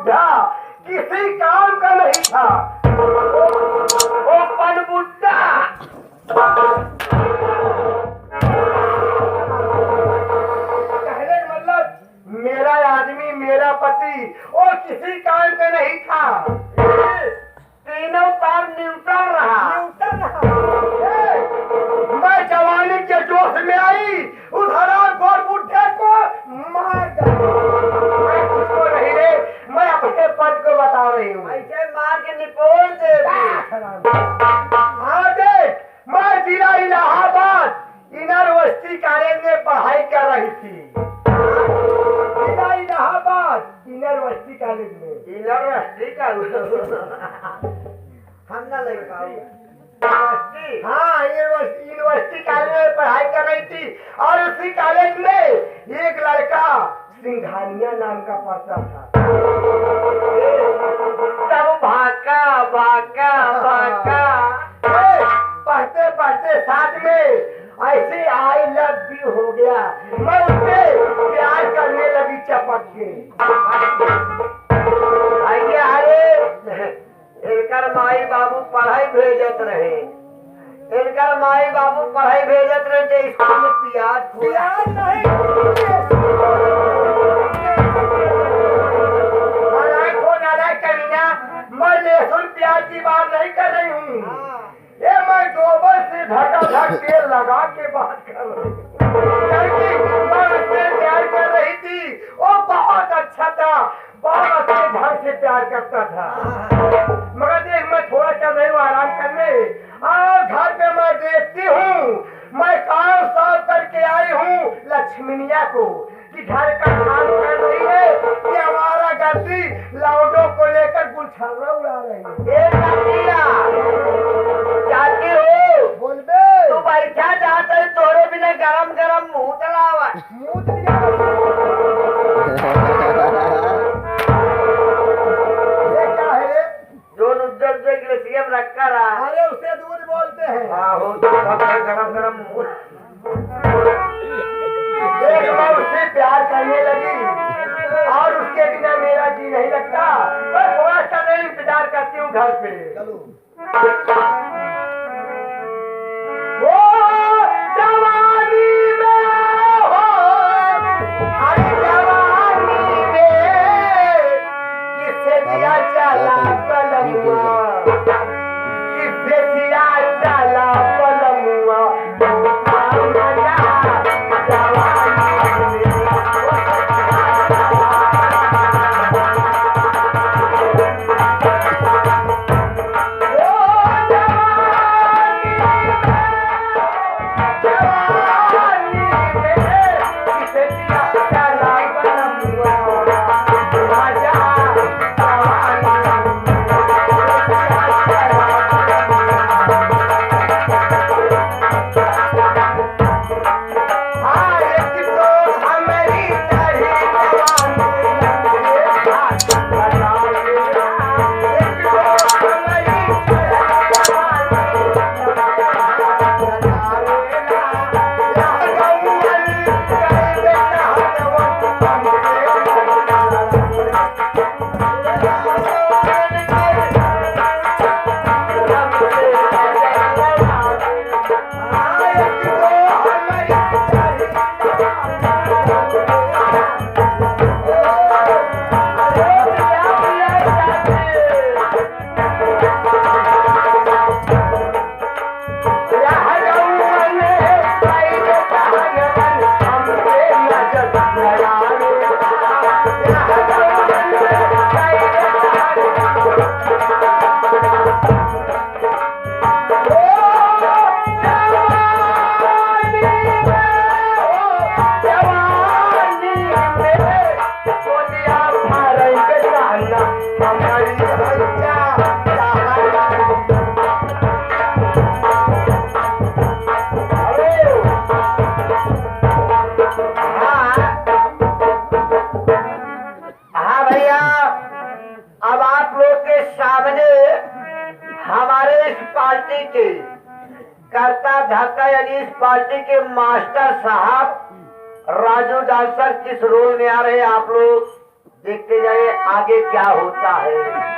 बुढ़ा किसी काम का नहीं था। ओ पनबुड्ढा, कहने का मतलब मेरा आदमी, मेरा पति वो किसी काम का नहीं था। तीनों तार न्यूट्रल रहा। मैं जवानी के जोश में आई उस हरामखोर बुढ़े को मार डाला। मैं कुछ नहीं रे, मैं अपने पद को बता रही हूँ। ऐसे मार के निपोड़ दे। हाँ देख, मैं जिला इलाहाबाद यूनिवर्सिटी कॉलेज में पढ़ाई कर रही थी। जिला इलाहाबाद यूनिवर्सिटी कॉलेज में। यूनिवर्सिटी का हम ना लगा हाँ, यूनिवर्सिटी कॉलेज में पढ़ाई कर रही थी और उसी कॉलेज में एक लड़का सिंघानिया नाम का पढ़ता था। सब भागा भागा भागा। पढ़ते पढ़ते साथ में ऐसे आई लव यू हो गया। मैं उससे प्यार करने लगी चपक के। आइए अरे इनकर माई बाबू पढ़ाई भेजत रहे। इनकर माई बाबू पढ़ाई भेजत रहे थे स्कूल में प्याज प्यार नहीं कमीना, मैं लहसुन प्याज की बात नहीं कर रही हूँ। ये मैं गोबर से धक तेल लगा के बात कर रही हूँ। मैं उससे प्यार कर रही थी, वो बहुत अच्छा था, बहुत अच्छे ढंग से प्यार करता था। मगर देख, मैं थोड़ा चल रही हूँ आराम करने और घर पे मैं देखती हूँ, मैं काम साफ करके आई हूँ लक्ष्मीनिया को कि घर का काम कर रही है कि हमारा गलती लाउडो को लेकर गुलछर्रा उड़ा रही है। चाहती हो बोल बे, तू बैठा जाता है तोरे बिना गरम गरम मुंह चलावा। मुंह दिया ये क्या है रे? जो नुज्जत जो ग्लेशियम रखा रहा। अरे उसे दूध बोलते हैं। आहो तो गरम गरम मुंह। देख, मैं उससे प्यार करने लगी और उसके बिना मेरा जी नहीं लगता। मैं थोड़ा सा नहीं इंतजार करती हूँ घर पे। वो जवानी में हो, अरे जवानी में किसे दिया चला पलमुआ, किसे दिया चला पलमुआ। पार्टी के करता धरता यानी इस पार्टी के मास्टर साहब राजू डांसर किस रोल में आ रहे हैं आप लोग देखते जाए आगे क्या होता है।